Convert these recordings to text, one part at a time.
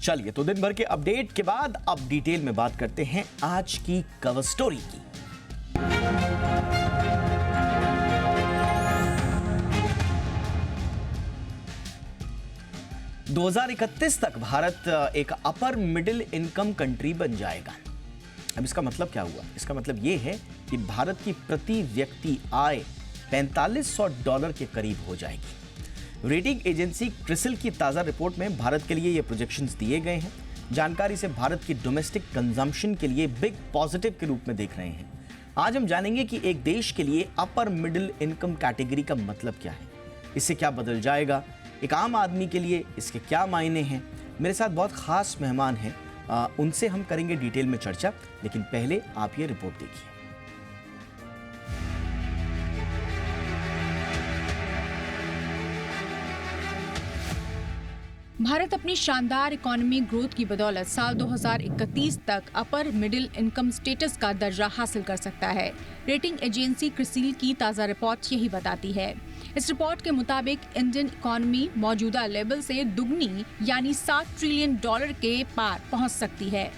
चलिए तो दिन भर के अपडेट के बाद अब डिटेल में बात करते हैं आज की कवर स्टोरी की। 2031 तक भारत एक अपर मिडिल इनकम कंट्री बन जाएगा। अब इसका मतलब क्या हुआ? इसका मतलब ये है कि भारत की प्रति व्यक्ति आय $4500 के करीब हो जाएगी। रेटिंग एजेंसी क्रिसिल की ताज़ा रिपोर्ट में भारत के लिए ये प्रोजेक्शंस दिए गए हैं। जानकारी से भारत की डोमेस्टिक कंजम्पशन के लिए बिग पॉजिटिव के रूप में देख रहे हैं। आज हम जानेंगे कि एक देश के लिए अपर मिडिल इनकम कैटेगरी का मतलब क्या है, इससे क्या बदल जाएगा, एक आम आदमी के लिए इसके क्या मायने हैं। मेरे साथ बहुत खास मेहमान हैं, उनसे हम करेंगे डिटेल में चर्चा, लेकिन पहले आप ये रिपोर्ट देखिए। भारत अपनी शानदार इकोनॉमी ग्रोथ की बदौलत साल 2031 तक अपर मिडिल इनकम स्टेटस का दर्जा हासिल कर सकता है। रेटिंग एजेंसी क्रिसिल की ताज़ा रिपोर्ट यही बताती है। इस रिपोर्ट के मुताबिक इंडियन इकोनॉमी मौजूदा लेवल से दुगनी यानी $7 ट्रिलियन के पार पहुंच सकती है।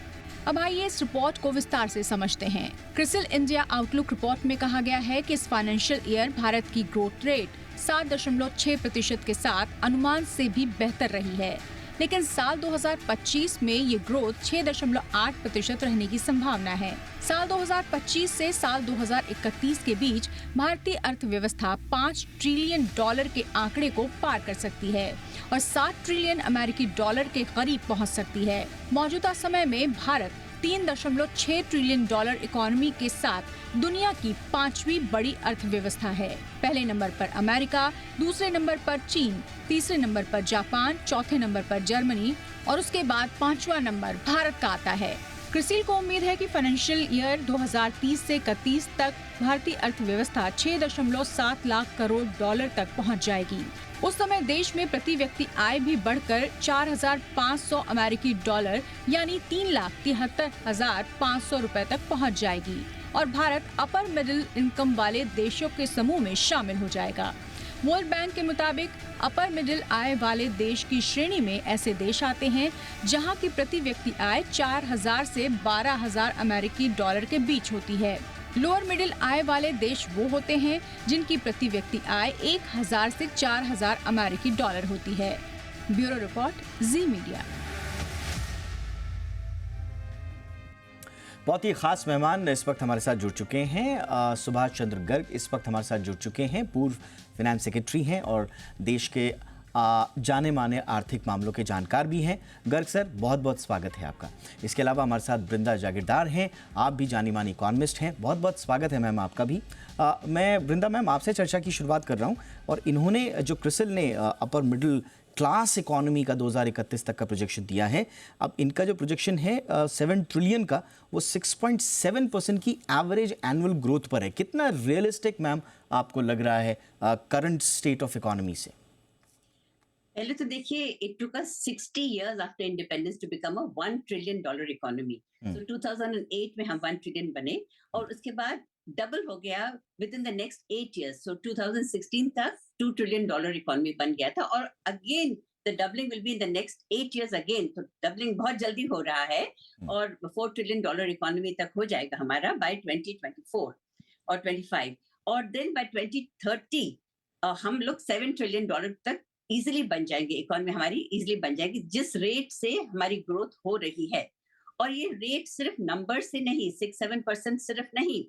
अब आइए इस रिपोर्ट को विस्तार से समझते हैं। क्रिसिल इंडिया आउटलुक रिपोर्ट में कहा गया है कि इस फाइनेंशियल ईयर भारत की ग्रोथ रेट 7.6% के साथ अनुमान से भी बेहतर रही है, लेकिन साल 2025 में ये ग्रोथ 6.8% रहने की संभावना है। साल 2025 से साल 2031 के बीच भारतीय अर्थव्यवस्था $5 ट्रिलियन के आंकड़े को पार कर सकती है और $7 ट्रिलियन अमेरिकी डॉलर के करीब पहुंच सकती है। मौजूदा समय में भारत $3.6 ट्रिलियन इकोनॉमी के साथ दुनिया की 5वीं बड़ी अर्थव्यवस्था है। पहले नंबर पर अमेरिका, दूसरे नंबर पर चीन, तीसरे नंबर पर जापान, चौथे नंबर पर जर्मनी और उसके बाद 5वां नंबर भारत का आता है। क्रिसिल को उम्मीद है कि फाइनेंशियल ईयर 2030 से 31 तक भारतीय अर्थव्यवस्था $6.7 लाख करोड़ तक पहुंच जाएगी। उस समय देश में प्रति व्यक्ति आय भी बढ़कर $4,500 अमेरिकी डॉलर यानी $3,73,500 तक पहुंच जाएगी और भारत अपर मिडिल इनकम वाले देशों के समूह में शामिल हो जाएगा। वर्ल्ड बैंक के मुताबिक अपर मिडिल आय वाले देश की श्रेणी में ऐसे देश आते हैं जहां की प्रति व्यक्ति आय 4,000 से 12,000 अमेरिकी डॉलर के बीच होती है। लोअर मिडिल आय वाले देश वो होते हैं जिनकी प्रति व्यक्ति आय 1,000 से 4,000 अमेरिकी डॉलर होती है। ब्यूरो रिपोर्ट, जी मीडिया। बहुत ही खास मेहमान इस वक्त हमारे साथ जुड़ चुके हैं। सुभाष चंद्र गर्ग इस वक्त हमारे साथ जुड़ चुके हैं, पूर्व फाइनेंस सेक्रेटरी हैं और देश के जाने माने आर्थिक मामलों के जानकार भी हैं। गर्ग सर, बहुत बहुत स्वागत है आपका। इसके अलावा हमारे साथ वृंदा जागीरदार हैं, आप भी जानी मानी इकोनॉमिस्ट हैं, बहुत बहुत स्वागत है मैम आपका भी। मैं वृंदा मैम आपसे चर्चा की शुरुआत कर रहा हूँ और इन्होंने जो क्रिसिल ने अपर मिडिल क्लास इकोनॉमी का 2031 तक का प्रोजेक्शन दिया है, अब इनका जो प्रोजेक्शन है 7 ट्रिलियन का, वो 6.7% की एवरेज एनुअल ग्रोथ पर है। कितना रियलिस्टिक मैम आपको लग रहा है करंट स्टेट ऑफ इकोनॉमी से? पहले तो देखिए, it took us 60 years after independence to become a $1 trillion economy. So 2008 में हम 1 ट्रिलियन बने और उसके बाद डबल हो गया with in the next 8 years। सो 2016 तक $2 ट्रिलियन इकोनॉमी बन गया था और again the doubling will be in the next 8 years again. तो डबलिंग बहुत जल्दी हो रहा है और $4 ट्रिलियन इकोनॉमी तक हो जाएगा हमारा बाय 2024 और 25 और देन बाय 2030 हम लोग $7 ट्रिलियन तक इजिली बन जाएंगे। इकोनॉमी हमारी इजिली बन जाएगी जिस रेट से हमारी ग्रोथ हो रही है। और ये रेट सिर्फ नंबर से नहीं, 6-7% सिर्फ नहीं,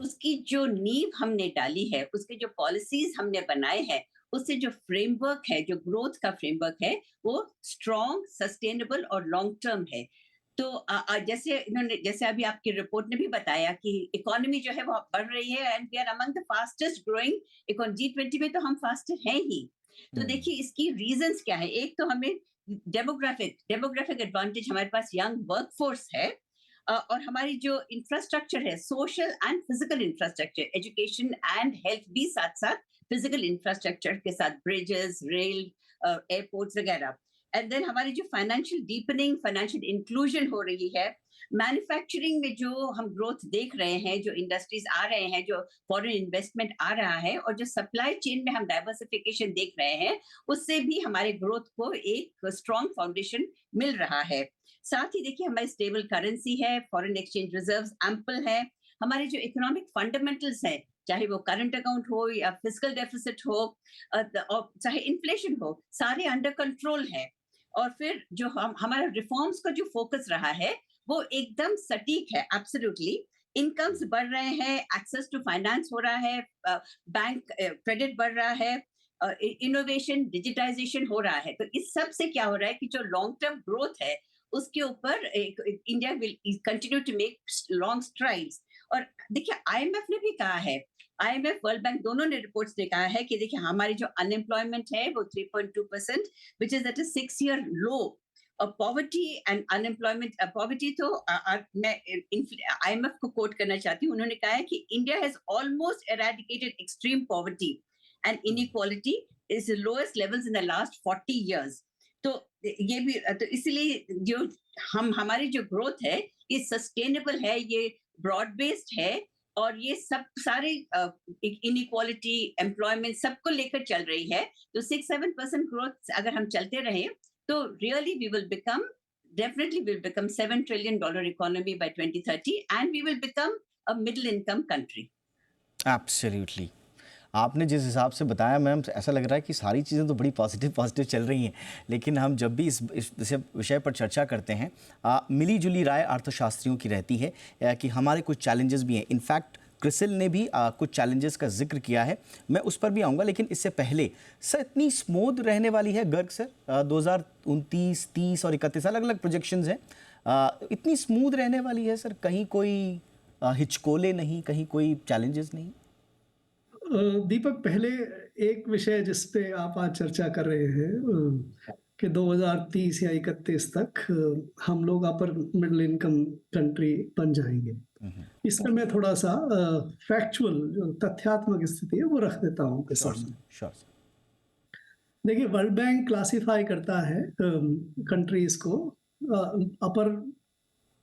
उसकी जो नींव हमने डाली है, उसके जो पॉलिसीज हमने बनाए हैं, उससे जो फ्रेमवर्क है, जो ग्रोथ का फ्रेमवर्क है, वो स्ट्रॉन्ग, सस्टेनेबल और लॉन्ग टर्म है। तो जैसे अभी आपकी रिपोर्ट ने भी बताया कि इकोनॉमी जो है वो बढ़ रही है and we are among the fastest growing economy. G20 में तो हम फास्टेस्ट हैं ही। तो देखिए इसकी रीजंस क्या है। एक तो हमें डेमोग्राफिक एडवांटेज, हमारे पास यंग वर्कफोर्स है और हमारी जो इंफ्रास्ट्रक्चर है, social and physical infrastructure, education and health भी साथ साथ फिजिकल इंफ्रास्ट्रक्चर के साथ, ब्रिजेस, रेल, एयरपोर्ट्स वगैरह। एंड देन हमारी जो फाइनेंशियल डीपनिंग, फाइनेंशियल इंक्लूजन हो रही है, मैन्युफैक्चरिंग में जो हम ग्रोथ देख रहे हैं, जो इंडस्ट्रीज आ रहे हैं, जो फॉरेन इन्वेस्टमेंट आ रहा है और जो सप्लाई चेन में हम डाइवर्सिफिकेशन देख रहे हैं, उससे भी हमारे ग्रोथ को एक स्ट्रॉन्ग फाउंडेशन मिल रहा है। साथ ही देखिए हमारी स्टेबल करेंसी है, फॉरेन एक्सचेंज रिजर्व्स एम्पल है, हमारे जो इकोनॉमिक फंडामेंटल्स हैं, चाहे वो करंट अकाउंट हो या फिस्कल डेफिसिट हो और चाहे इन्फ्लेशन हो, सारे अंडर कंट्रोल है। और फिर जो हमारा रिफॉर्म्स का जो फोकस रहा है वो एकदम सटीक है, एब्सोल्युटली। इनकम्स बढ़ रहे हैं, एक्सेस टू फाइनेंस हो रहा है, बैंक क्रेडिट बढ़ रहा है, इनोवेशन डिजिटाइजेशन हो रहा है। तो इस सब से क्या हो रहा है कि जो लॉन्ग टर्म ग्रोथ है उसके ऊपर India will continue to make long strides. और देखिए आईएमएफ ने भी कहा है, आईएमएफ वर्ल्ड बैंक दोनों ने रिपोर्ट्स ने कहा है कि देखिए हमारी जो अनएम्प्लॉयमेंट है वो 3.2%, which is at a 6-year low. Poverty and unemployment, poverty तो मैं आईएमएफ को कोट करना चाहती हूँ, उन्होंने कहा है कि India has almost eradicated extreme poverty and inequality is lowest levels in the last 40 years। तो ये भी तो इसलिए जो हमारी जो ग्रोथ है ये सस्टेनेबल है, ये ब्रॉड बेस्ड है और ये सब सारे इनइक्वालिटी एम्प्लॉयमेंट सबको लेकर चल रही है। तो 6-7% ग्रोथ अगर हम चलते रहे तो really we will become, definitely will become $7 trillion economy by 2030 and we will become a middle income country. Absolutely. आपने जिस हिसाब से बताया मैम, ऐसा लग रहा है कि सारी चीज़ें तो बड़ी पॉजिटिव चल रही हैं, लेकिन हम जब भी इस विषय पर चर्चा करते हैं मिली जुली राय अर्थशास्त्रियों की रहती है कि हमारे कुछ चैलेंजेस भी हैं। इनफैक्ट क्रिसिल ने भी कुछ चैलेंजेस का जिक्र किया है, मैं उस पर भी आऊँगा, लेकिन इससे पहले सर इतनी स्मूथ रहने वाली है गर्ग सर 2029, 30 और 31 अलग अलग प्रोजेक्शंस हैं, इतनी स्मूथ रहने वाली है सर, कहीं कोई हिचकोले नहीं, कहीं कोई चैलेंजेस नहीं? दीपक, पहले एक विषय जिस पे आप आज चर्चा कर रहे हैं कि 2030 या 31 तक हम लोग अपर मिडिल इनकम कंट्री बन जाएंगे, इसमें मैं थोड़ा सा फैक्चुअल जो तथ्यात्मक स्थिति है वो रख देता हूँ आपके सामने। देखिए, वर्ल्ड बैंक क्लासिफाई करता है कंट्रीज को upper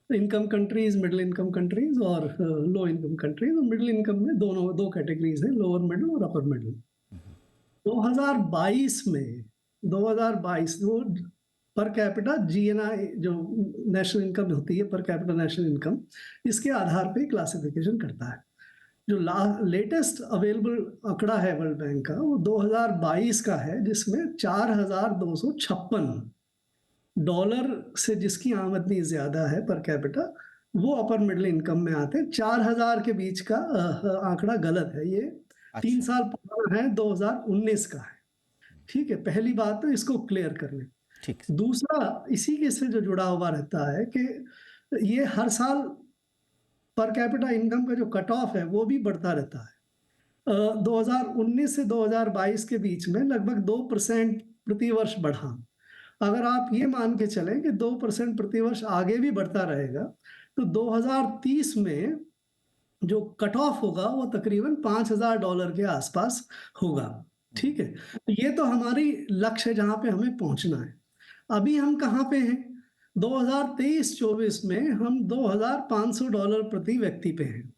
income countries, middle income countries और लो इनकम कंट्रीज। और मिडिल इनकम में दो कैटेगरीज हैं, लोअर मिडिल और अपर मिडिल। 2022 वो पर कैपिटा जीएनआई जो नेशनल इनकम होती है, पर कैपिटा नेशनल इनकम, इसके आधार पे क्लासिफिकेशन करता है। जो लेटेस्ट अवेलेबल आंकड़ा है वर्ल्ड बैंक का वो 2022 का है, जिसमें $4,256 से जिसकी आमदनी ज्यादा है पर कैपिटा वो अपर मिडिल इनकम में आते हैं। 4,000 के बीच का आंकड़ा गलत है, ये 3 साल पुराना है, 2019 का है। ठीक है, पहली बात तो इसको क्लियर कर लें। ठीक। दूसरा, इसी के से जो जुड़ा हुआ रहता है कि ये हर साल पर कैपिटा इनकम का जो कट ऑफ है वो भी बढ़ता रहता है। 2019 से 2022 के बीच में लगभग 2% प्रति वर्ष बढ़ा। अगर आप ये मान के चलें कि 2% प्रति वर्ष आगे भी बढ़ता रहेगा तो 2030 में जो कट ऑफ होगा वो तकरीबन $5,000 के आसपास होगा। ठीक है, ये तो हमारी लक्ष्य है जहां पे हमें पहुंचना है। अभी हम कहाँ पे हैं? 2023-24 में हम $2,500 प्रति व्यक्ति पे हैं।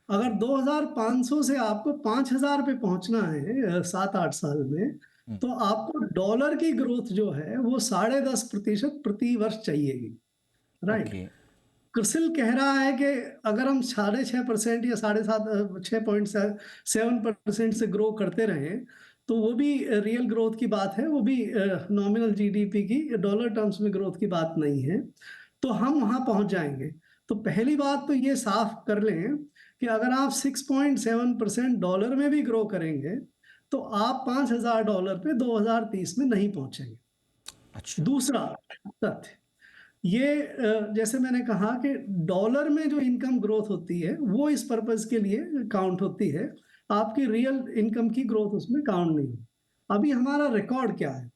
अगर 2,500 से आपको 5,000 पे पहुंचना है 7-8 साल में, तो आपको डॉलर की ग्रोथ जो है वो 10.5% प्रति वर्ष चाहिएगी। राइट। क्रिसिल कह रहा है कि अगर हम 6.5% या 6.7% से ग्रो करते रहें तो वो भी रियल ग्रोथ की बात है, वो भी नॉमिनल जीडीपी की डॉलर टर्म्स में ग्रोथ की बात नहीं है, तो हम वहां पहुंच जाएंगे। तो पहली बात तो ये साफ कर लें कि अगर आप 6.7% डॉलर में भी ग्रो करेंगे तो आप $5,000 पे 2030 में नहीं पहुंचेंगे। अच्छा। दूसरा तथ्य ये, जैसे मैंने कहा कि डॉलर में जो इनकम ग्रोथ होती है वो इस पर्पस के लिए काउंट होती है, आपकी रियल इनकम की ग्रोथ उसमें काउंट नहीं। अभी हमारा रिकॉर्ड क्या है?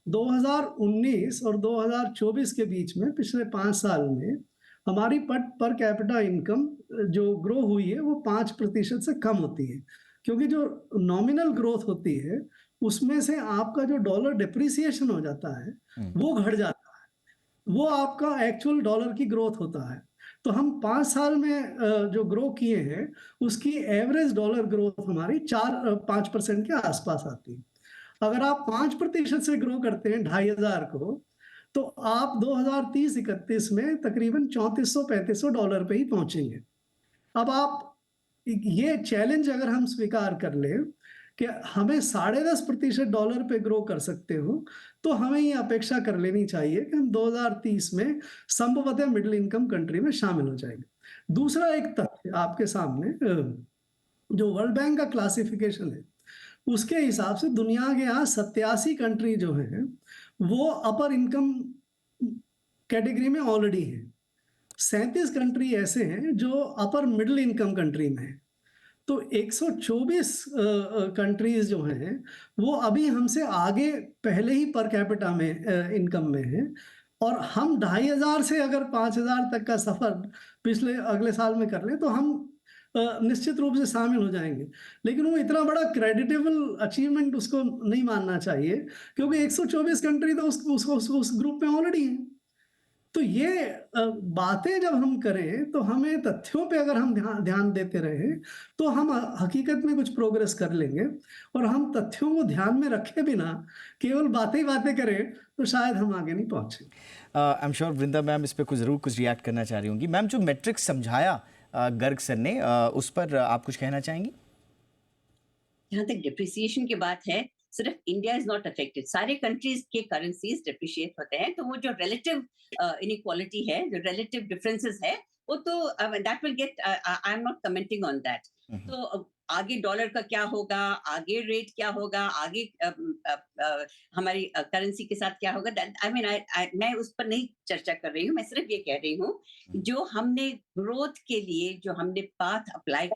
2019 और 2024 के बीच में पिछले 5 साल में हमारी पर कैपिटा इनकम जो ग्रो हुई है वो 5% से कम होती है, क्योंकि जो नॉमिनल ग्रोथ होती है उसमें से आपका जो डॉलर डिप्रिसिएशन हो जाता है वो घट जाता है। वो आपका एक्चुअल डॉलर की ग्रोथ होता है। तो हम 5 साल में जो ग्रो किए हैं, उसकी एवरेज डॉलर ग्रोथ हमारी 5% के आसपास आती है। अगर आप 5% से ग्रो करते हैं 2,500 को, तो आप 2030-31 में तकरीबन $3400-3500 पे ही पहुंचेंगे। अब आप ये चैलेंज अगर हम स्वीकार कर लें कि हमें 10.5% डॉलर पे ग्रो कर सकते हो, तो हमें ये अपेक्षा कर लेनी चाहिए कि हम 2030 में संभवतः मिडिल इनकम कंट्री में शामिल हो जाएंगे। दूसरा एक तथ्य आपके सामने, जो वर्ल्ड बैंक का क्लासिफिकेशन है, उसके हिसाब से दुनिया के यहाँ 87 कंट्री जो हैं, वो अपर इनकम कैटेगरी में ऑलरेडी हैं। 37 कंट्री ऐसे हैं जो अपर मिडिल इनकम कंट्री में हैं। तो 124 कंट्रीज जो हैं, वो अभी हमसे आगे पहले ही पर कैपिटा में इनकम में हैं, और हम 2,500 से अगर 5,000 तक का सफर पिछले अगले साल में कर लें, तो हम निश्चित रूप से शामिल हो जाएंगे। लेकिन वो इतना बड़ा क्रेडिटेबल अचीवमेंट उसको नहीं मानना चाहिए, क्योंकि 124 कंट्री तो उस ग्रुप में ऑलरेडी हैं। तो ये बातें जब हम करें, तो हमें तथ्यों पे अगर हम ध्यान देते रहें, तो हम हकीकत में कुछ प्रोग्रेस कर लेंगे। और हम तथ्यों को ध्यान में रखे बिना केवल बातें ही बातें करें, तो शायद हम आगे नहीं पहुंचे। I am sure Vrinda ma'am इस पे कुछ रिएक्ट करना चाह रही होंगी। मैम, जो मैट्रिक्स समझाया गर्ग सर ने, उस पर आप कुछ कहना चाहेंगी? जहाँ तक डिप्रिसिएशन की बात है, सिर्फ इंडिया इज नॉट अफेक्टेड, सारे कंट्रीज के करेंसीज डिप्रिशिएट होते हैं। तो वो जो रिलेटिव इनइक्वालिटी है, जो रिलेटिव डिफरेंसेस है, वो तो that will get, I am not commenting on that. तो आगे डॉलर का क्या होगा, आगे रेट क्या होगा, आगे हमारी करेंसी के साथ क्या होगा, आई मीन मैं उस पर नहीं चर्चा कर रही हूँ। मैं सिर्फ ये कह रही हूँ, जो हमने ग्रोथ के लिए जो हमने पाथ अप्लाई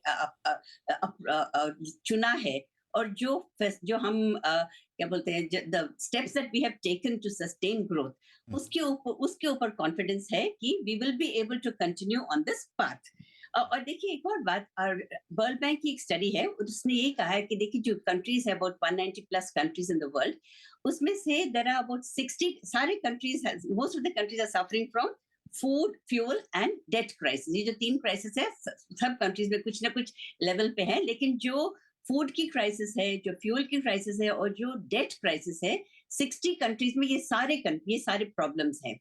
चुना है, और जो हम क्या बोलते हैं, the steps that we have taken to sustain growth, उसके ऊपर कॉन्फिडेंस है कि we will be able to continue on this path. और देखिए एक और बात, वर्ल्ड बैंक की एक स्टडी है, उसने ये कहा है कि देखिए जो कंट्रीज है, about 190 plus countries in the world, उसमें से देयर आर अबाउट 60, सारे countries, most of the countries are suffering from food, fuel and debt crisis. ये जो 3 क्राइसिस है, सब कंट्रीज में कुछ ना कुछ लेवल पे है। लेकिन जो फूड की क्राइसिस है, जो फ्यूल की क्राइसिस है, और जो डेट क्राइसिस है, 60 कंट्रीज में ये सारे प्रॉब्लम्स हैं।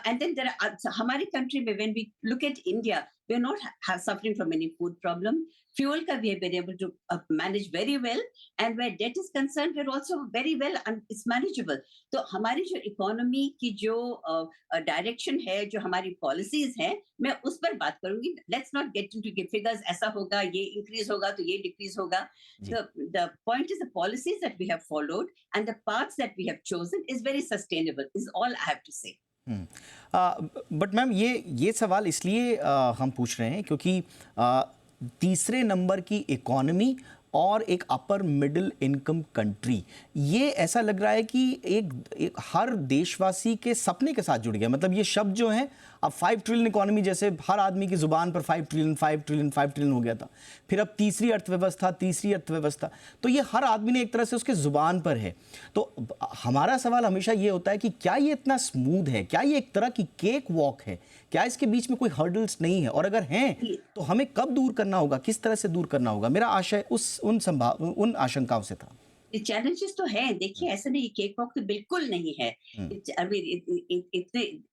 एंड देन देयर आर, हमारी कंट्री में when we look at India, we are not suffering from any food problem. Fuel का we have been able to manage very well, and where debt is concerned, we are also very well, and it's manageable. तो हमारी जो economy की जो direction है, जो हमारी policies हैं, मैं उस पर बात करूंगी। Let's not get into figures, ऐसा होगा, ये इंक्रीज होगा तो ये डिक्रीज होगा। The point is the policies that we have followed and the paths that we have chosen is very sustainable, is all I have to say. But ma'am, ये सवाल इसलिए हम पूछ रहे हैं क्योंकि तीसरे नंबर की इकोनॉमी और एक अपर मिडिल इनकम कंट्री, ये ऐसा लग रहा है कि एक हर देशवासी के सपने के साथ जुड़ गया। मतलब ये शब्द जो हैं, अब 5 ट्रिलियन इकोनॉमी, जैसे हर आदमी की जुबान पर 5 ट्रिलियन 5 ट्रिलियन 5 ट्रिलियन हो गया था। फिर अब तीसरी अर्थव्यवस्था, तो ये हर आदमी ने एक तरह से उसके जुबान पर है। तो हमारा सवाल हमेशा ये होता है कि क्या ये इतना स्मूथ है, क्या ये एक तरह की केक वॉक है, क्या इसके बीच में कोई हर्डल्स नहीं है, और अगर हैं तो हमें कब दूर करना होगा, किस तरह से दूर करना होगा? मेरा आशय उन आशंकाओं से था। चैलेंजेस तो हैं, देखिए ऐसा नहीं, केक वॉक तो बिल्कुल नहीं है।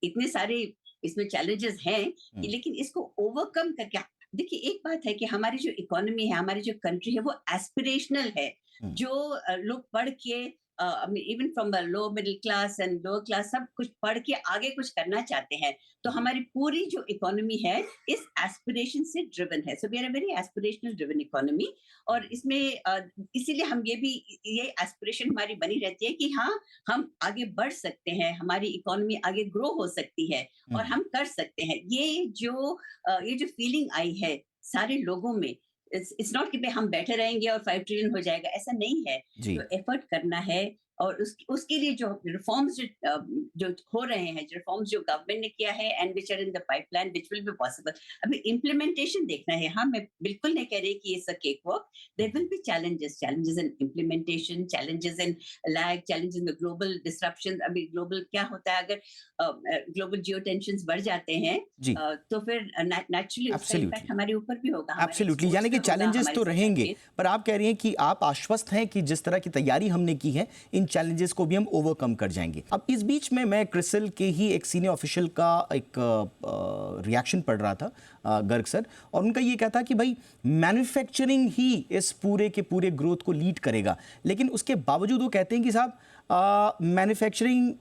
इतने सारे इसमें चैलेंजेस हैं, लेकिन इसको ओवरकम करके, देखिए एक बात है कि हमारी जो इकोनॉमी है, हमारी जो कंट्री है, वो एस्पिरेशनल है। जो लोग पढ़ के, even from the low middle class and lower class, सब कुछ पढ़ के आगे कुछ करना चाहते हैं। तो हमारी पूरी जो इकोनॉमी है, इस एस्पिरेशन से ड्रिवन है। So we are a very aspirational driven economy, और इसमें इसीलिए हम ये एस्पिरेशन हमारी बनी रहती है कि हाँ, हम आगे बढ़ सकते हैं, हमारी इकोनॉमी आगे ग्रो हो सकती है, और हम कर सकते हैं। ये जो फीलिंग आई है सारे लोगों में, इट्स नॉट कि हम बैठे रहेंगे और 5 ट्रिलियन हो जाएगा, ऐसा नहीं है। तो एफर्ट करना है, और उसके लिए जो रिफॉर्म्स जो हो रहे हैं, जो रिफॉर्म्स जो गवर्नमेंट ने किया है and which are in the pipeline which will be possible, अभी इम्प्लीमेंटेशन देखना है। हाँ, मैं बिल्कुल नहीं कह रही कि it's a cakewalk, there will be challenges in implementation, challenges in lag, challenges in global disruption. अभी ग्लोबल क्या होता है, अगर ग्लोबल जियो टेंशंस बढ़ जाते हैं जी तो फिर नेचुरली उसका एब्सोल्युटली इम्पैक्ट हमारे ऊपर भी होगा, हमारे एब्सोल्युटली, exports यानी कि पे होगा, चैलेंजेस हमारे तो supply रहेंगे, chain। पर आप कह रही हैं कि आप आश्वस्त हैं कि जिस तरह की तैयारी हमने की है इन चैलेंजेस को भी हम ओवरकम कर जाएंगे। अब इस बीच में मैं क्रिसिल के ही एक सीनियर ऑफिशियल का एक रिएक्शन पढ़ रहा था, गर्ग सर, और उनका ये कहता कि भाई मैन्युफैक्चरिंग ही इस पूरे के पूरे ग्रोथ को लीड करेगा, लेकिन उसके बावजूद वो कहते हैं कि साहब manufacturing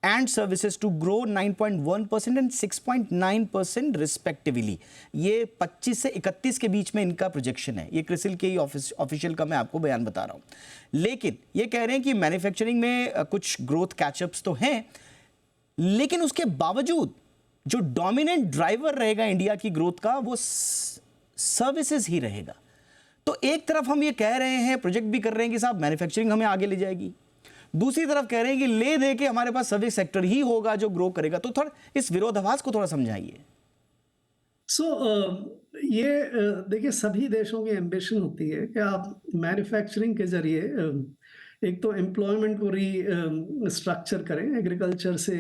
and services to grow 9.1% and 6.9% respectively. ये 25 से 31 के बीच में इनका प्रोजेक्शन है। ये क्रिसिल के ही ऑफिशियल का मैं आपको बयान बता रहा हूँ। लेकिन ये कह रहे हैं कि मैन्युफैक्चरिंग में कुछ ग्रोथ कैचअप्स तो हैं, लेकिन उसके बावजूद जो डोमिनेंट ड्राइवर रहेगा इंडिया की ग्रोथ का वो सर्विसेज ही रहेगा। तो एक तरफ हम ये कह रहे हैं, प्रोजेक्ट भी कर रहे हैं कि साहब मैन्युफैक्चरिंग हमें आगे ले जाएगी, दूसरी तरफ कह रहे हैं कि ले दे के हमारे पास सर्विस सेक्टर ही होगा जो ग्रो करेगा। तो थोड़ा इस विरोधाभास को थोड़ा समझाइए। ये देखिए, सभी देशों की एम्बिशन होती है कि आप मैन्युफैक्चरिंग के जरिए एक तो एम्प्लॉयमेंट को री स्ट्रक्चर करें, एग्रीकल्चर से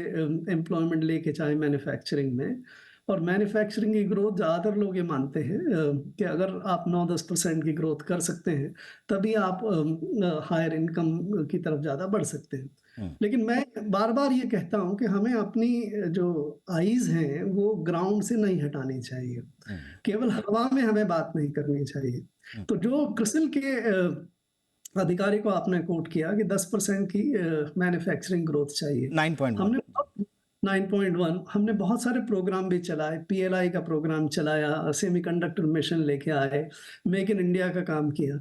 एम्प्लॉयमेंट लेके चाहे मैन्युफैक्चरिंग में। और मैन्युफैक्चरिंग की ग्रोथ ज़्यादातर लोग ये मानते हैं कि अगर आप 9-10% की ग्रोथ कर सकते हैं तभी आप हायर इनकम की तरफ ज़्यादा बढ़ सकते हैं। लेकिन मैं बार बार ये कहता हूँ कि हमें अपनी जो आईज हैं वो ग्राउंड से नहीं हटानी चाहिए, केवल हवा में हमें बात नहीं करनी चाहिए। तो जो क्रिसिल के अधिकारी को आपने कोट किया कि 10% की मैन्युफैक्चरिंग ग्रोथ चाहिए, 9.1 9.1 हमने बहुत सारे प्रोग्राम भी चलाए, पीएलआई का प्रोग्राम चलाया, सेमीकंडक्टर मिशन लेके आए, मेक इन इंडिया का काम किया।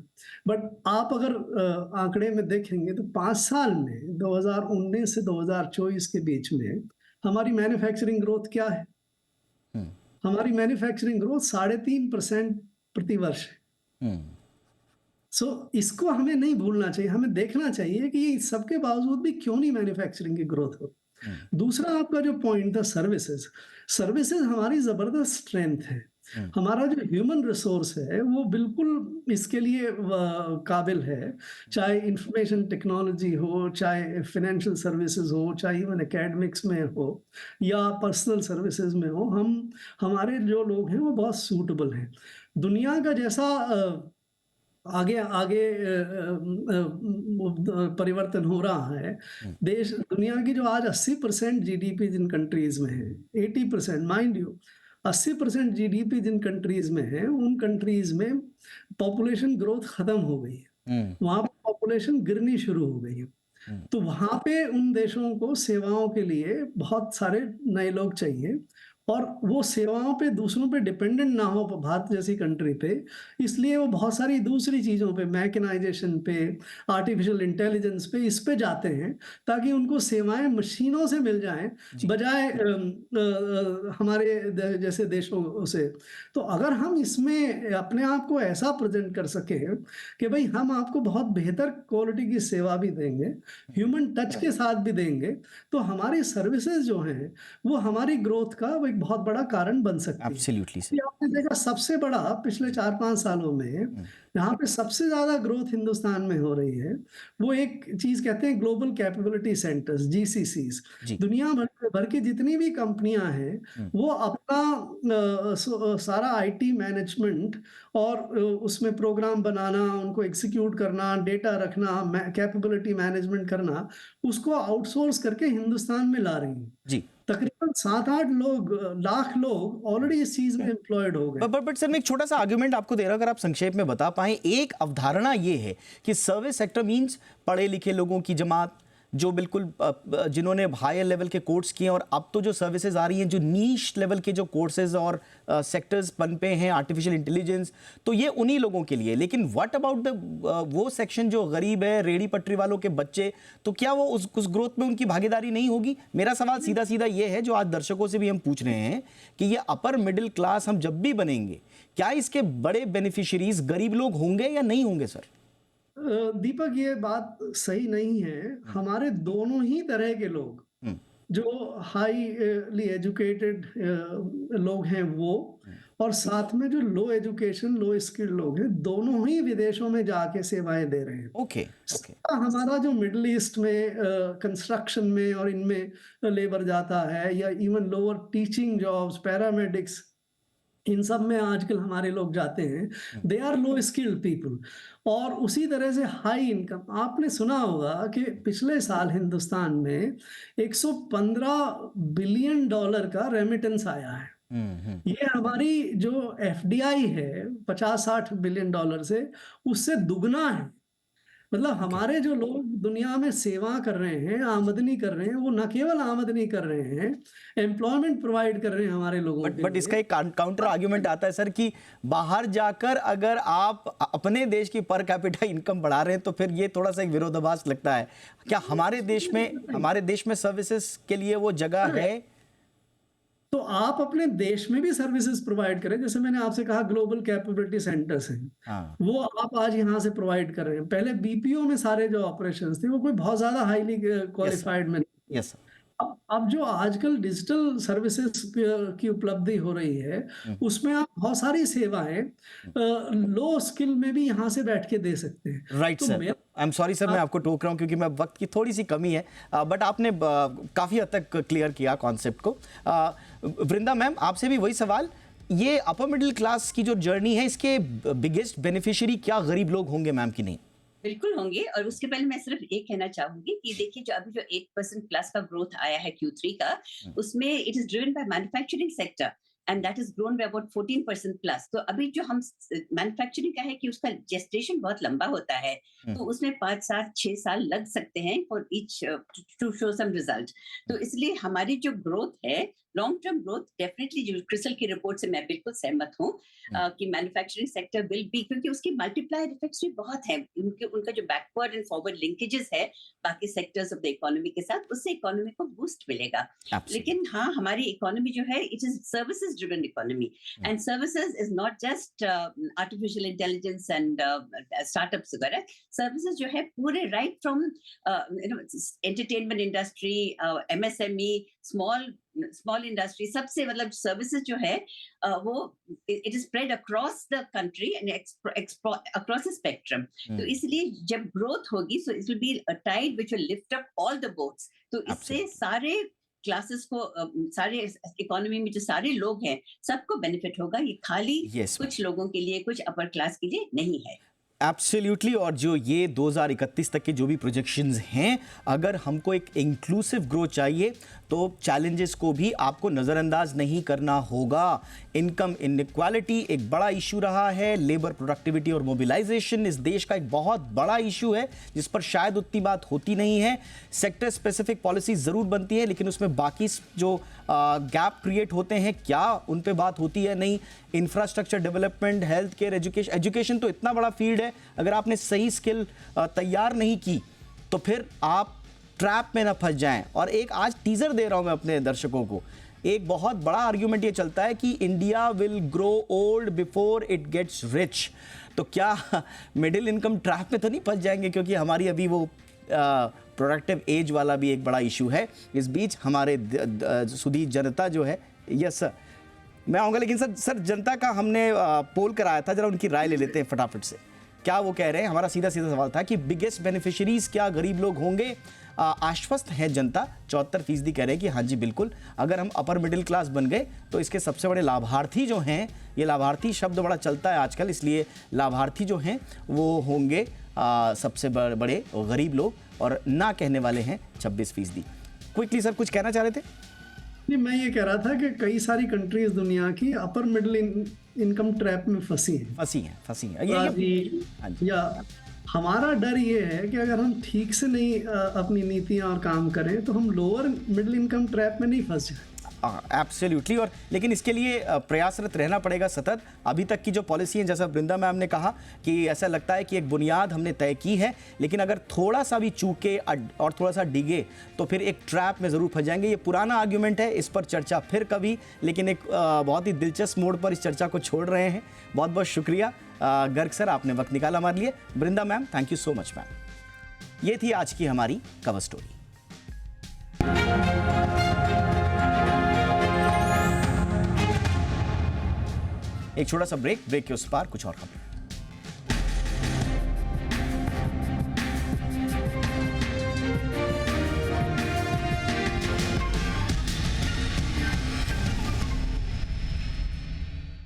बट आप अगर आंकड़े में देखेंगे तो 5 साल में 2019 से 2024 के बीच में हमारी मैन्युफैक्चरिंग ग्रोथ क्या है? हमारी मैन्युफैक्चरिंग ग्रोथ 3.5% प्रति वर्ष है। इसको हमें नहीं भूलना चाहिए, हमें देखना चाहिए कि सबके बावजूद भी क्यों नहीं मैन्युफैक्चरिंग की ग्रोथ हो। दूसरा आपका जो पॉइंट था सर्विसेज हमारी जबरदस्त स्ट्रेंथ है। हमारा जो ह्यूमन रिसोर्स है वो बिल्कुल इसके लिए काबिल है, चाहे इंफॉर्मेशन टेक्नोलॉजी हो, चाहे फाइनेंशियल सर्विसेज हो, चाहे इवन एकेडमिक्स में हो या पर्सनल सर्विसेज में हो। हमारे जो लोग हैं वो बहुत सूटेबल हैं। दुनिया का जैसा आगे आगे परिवर्तन हो रहा है, देश दुनिया की जो आज 80% जीडीपी जिन कंट्रीज में है, 80% माइंड यू, 80% जीडीपी जिन कंट्रीज में है, उन कंट्रीज में पॉपुलेशन ग्रोथ खत्म हो गई है, वहां पर पॉपुलेशन गिरनी शुरू हो गई है। तो वहां पे उन देशों को सेवाओं के लिए बहुत सारे नए लोग चाहिए और वो सेवाओं पे दूसरों पे डिपेंडेंट ना हो भारत जैसी कंट्री पे, इसलिए वो बहुत सारी दूसरी चीज़ों पे, मैकेनाइजेशन पे, आर्टिफिशियल इंटेलिजेंस पे, इस पे जाते हैं ताकि उनको सेवाएं मशीनों से मिल जाएं बजाय हमारे जैसे देशों से। तो अगर हम इसमें अपने आप को ऐसा प्रेजेंट कर सके कि भाई हम आपको बहुत बेहतर क्वालिटी की सेवा भी देंगे, ह्यूमन टच के साथ भी देंगे, तो हमारी सर्विसेज जो हैं वो हमारी ग्रोथ का बहुत बड़ा कारण बन सकती है। Absolutely sir. आपने देखा सबसे बड़ा पिछले 4-5 सालों में यहाँ पे सबसे ज्यादा ग्रोथ हिंदुस्तान में हो रही है, वो एक चीज कहते हैं ग्लोबल कैपेबिलिटी सेंटर्स, जीसीसीज। दुनिया भर की जितनी भी कंपनियां हैं वो अपना सारा आईटी मैनेजमेंट और उसमें प्रोग्राम बनाना, उनको एग्जीक्यूट करना, डेटा रखना, कैपेबिलिटी मैनेजमेंट करना, उसको आउटसोर्स करके हिंदुस्तान में ला रही है जी। तकरीबन 7-8 लाख लोग ऑलरेडी इस चीज में एम्प्लॉयड हो गए। बट सर मैं एक छोटा सा आर्गुमेंट आपको दे रहा हूं, अगर आप संक्षेप में बता पाएं। एक अवधारणा ये है कि सर्विस सेक्टर मींस पढ़े लिखे लोगों की जमात, जो बिल्कुल जिन्होंने हायर लेवल के कोर्स किए, और अब तो जो सर्विसेज आ रही हैं जो नीश लेवल के जो कोर्सेज और सेक्टर्स पनपे हैं, आर्टिफिशियल इंटेलिजेंस, तो ये उन्हीं लोगों के लिए। लेकिन व्हाट अबाउट द वो सेक्शन जो गरीब है, रेडी पटरी वालों के बच्चे, तो क्या वो उस ग्रोथ में उनकी भागीदारी नहीं होगी? मेरा सवाल सीधा सीधा ये है, जो आज दर्शकों से भी हम पूछ रहे हैं, कि ये अपर मिडिल क्लास हम जब भी बनेंगे, क्या इसके बड़े बेनिफिशियरीज गरीब लोग होंगे या नहीं होंगे सर? दीपक ये बात सही नहीं है। हमारे दोनों ही तरह के लोग, जो हाईली एजुकेटेड लोग हैं वो, और साथ में जो लो एजुकेशन लो स्किल्ड लोग हैं, दोनों ही विदेशों में जाके सेवाएं दे रहे हैं। ओके। हमारा जो मिडिल ईस्ट में कंस्ट्रक्शन में और इनमें लेबर जाता है, या even lower teaching jobs, paramedics, इन सब में आजकल हमारे लोग जाते हैं, they are low skilled people. और उसी तरह से हाई इनकम, आपने सुना होगा कि पिछले साल हिंदुस्तान में 115 बिलियन डॉलर का रेमिटेंस आया है। ये हमारी जो एफडीआई है 50-60 बिलियन डॉलर से, उससे दुगना है। मतलब हमारे जो लोग दुनिया में सेवा कर रहे हैं, आमदनी कर रहे हैं, वो न केवल आमदनी कर रहे हैं, एम्प्लॉयमेंट प्रोवाइड कर रहे हैं हमारे लोगों के बट इसका एक काउंटर आर्ग्यूमेंट आता है सर कि बाहर जाकर अगर आप अपने देश की पर कैपिटा इनकम बढ़ा रहे हैं तो फिर ये थोड़ा सा एक विरोधाभास लगता है। क्या हमारे देश में सर्विसेज के लिए वो जगह है? तो आप अपने देश में भी सर्विसेज प्रोवाइड करें। जैसे मैंने आपसे कहा, ग्लोबल कैपेबिलिटी सेंटर्स हैं, वो आप आज यहाँ से प्रोवाइड कर रहे हैं। पहले बीपीओ में सारे जो ऑपरेशंस थे वो कोई बहुत ज्यादा हाईली क्वालिफाइड में नहीं। यस। अब जो आजकल डिजिटल सर्विसेज की उपलब्धि हो रही है, उसमें आप बहुत सारी सेवाएं लो स्किल में भी यहाँ से बैठ के दे सकते हैं। Right sir, I am sorry sir, मैं आपको टोक रहा हूँ क्योंकि मैं वक्त की थोड़ी सी कमी है, बट आपने काफ़ी हद तक क्लियर किया कॉन्सेप्ट को। वृंदा मैम, आपसे भी वही सवाल, ये अपर मिडिल क्लास की जो जर्नी है, इसके बिगेस्ट बेनिफिशियरी क्या गरीब लोग होंगे मैम कि नहीं? बिल्कुल होंगे। और उसके पहले मैं सिर्फ एक कहना चाहूंगी कि देखिए, जो अभी जो 8% प्लस का ग्रोथ आया है Q3 का, उसमें it is driven by manufacturing sector and that is grown by about 14% plus. तो अभी जो हम मैन्युफैक्चरिंग का है कि उसका जेस्टेशन बहुत लंबा होता है, तो उसमें 5 साल 6 साल लग सकते हैं for each to show some result. तो इसलिए हमारी जो ग्रोथ है, लॉन्ग टर्म ग्रोथ, डेफिनेटली जो क्रिसल की रिपोर्ट से मैं बिल्कुल सहमत हूँ कि मैन्युफैक्चरिंग सेक्टर विल बी, क्योंकि उसकी मल्टीप्लायर इफेक्ट्स भी बहुत हैं। उनका जो बैकवर्ड एंड फॉरवर्ड लिंकेजेस है बाकी सेक्टर्स ऑफ द इकोनॉमी के साथ, उससे इकोनॉमी को बूस्ट मिलेगा। लेकिन हाँ, हमारी इकोनॉमी जो है, it is services driven economy, and services is not just artificial intelligence and startups वगैरह। सर्विसेज जो है पूरे right from entertainment industry, MSME, small industry, सबसे मतलब सर्विसेज जो है वो it is spread across the country and across the spectrum. तो इसलिए जब ग्रोथ होगी, so it will be a tide which will lift up all the boats. तो इससे सारे क्लासेस को, सारे इकोनॉमी में जो सारे लोग हैं, सबको बेनिफिट होगा। ये खाली कुछ लोगों के लिए, कुछ अपर क्लास के लिए नहीं है। एब्सोल्युटली। और जो ये 2031 तक के जो भी प्रोजेक्शंस हैं, अगर हमको एक इंक्लूसिव ग्रोथ चाहिए तो चैलेंजेस को भी आपको नज़रअंदाज नहीं करना होगा। इनकम इनइक्वालिटी एक बड़ा इशू रहा है, लेबर प्रोडक्टिविटी और मोबिलाइजेशन इस देश का एक बहुत बड़ा इशू है जिस पर शायद उतनी बात होती नहीं है। सेक्टर स्पेसिफिक पॉलिसी ज़रूर बनती है, लेकिन उसमें बाकी जो गैप क्रिएट होते हैं, क्या उन पे बात होती है? नहीं। Infrastructure development, health care, education तो इतना बड़ा फील्ड है, अगर आपने सही स्किल तैयार नहीं की तो फिर आप ट्रैप में ना फंस जाएं। और एक आज टीजर दे रहा हूं मैं अपने दर्शकों को, एक बहुत बड़ा आर्ग्यूमेंट ये चलता है कि India will grow old before it gets rich. तो क्या मिडिल इनकम ट्रैप में तो नहीं फंस जाएंगे? क्योंकि हमारी अभी वो प्रोडक्टिव एज वाला भी एक बड़ा इशू है। इस बीच हमारे सुधी जनता जो है, यस सर मैं आऊँगा, लेकिन सर जनता का हमने पोल कराया था, जरा उनकी राय ले लेते हैं फटाफट से। क्या वो कह रहे हैं? हमारा सीधा सवाल था कि बिगेस्ट बेनिफिशियरीज क्या गरीब लोग होंगे? आश्वस्त है जनता, 74% कह रहे हैं कि हाँ जी बिल्कुल, अगर हम अपर मिडिल क्लास बन गए तो इसके सबसे बड़े लाभार्थी जो हैं, ये लाभार्थी शब्द बड़ा चलता है आजकल, इसलिए लाभार्थी जो हैं वो होंगे सबसे बड़े गरीब लोग, और ना कहने वाले हैं 26%। क्विकली सर कुछ कहना चाह रहे थे? नहीं, मैं ये कह रहा था कि कई सारी कंट्रीज दुनिया की अपर मिडिल इनकम ट्रैप में फंसी हैं। या हमारा डर ये है कि अगर हम ठीक से नहीं अपनी नीतियां और काम करें तो हम लोअर मिडिल इनकम ट्रैप में नहीं फंस जाए। एब्सोल्युटली। और लेकिन इसके लिए प्रयासरत रहना पड़ेगा सतत। अभी तक की जो पॉलिसी है, जैसा वृंदा मैम ने कहा कि ऐसा लगता है कि एक बुनियाद हमने तय की है, लेकिन अगर थोड़ा सा भी चूके और थोड़ा सा डिगे तो फिर एक ट्रैप में ज़रूर फंस जाएंगे। ये पुराना आर्ग्यूमेंट है, इस पर चर्चा फिर कभी, लेकिन एक बहुत ही दिलचस्प मोड़ पर इस चर्चा को छोड़ रहे हैं। बहुत बहुत शुक्रिया गर्ग सर, आपने वक्त निकाला हमारे लिए। Brinda ma'am, thank you so much ma'am. ये थी आज की हमारी कवर स्टोरी। एक छोटा सा ब्रेक के उस पार कुछ और खबरें।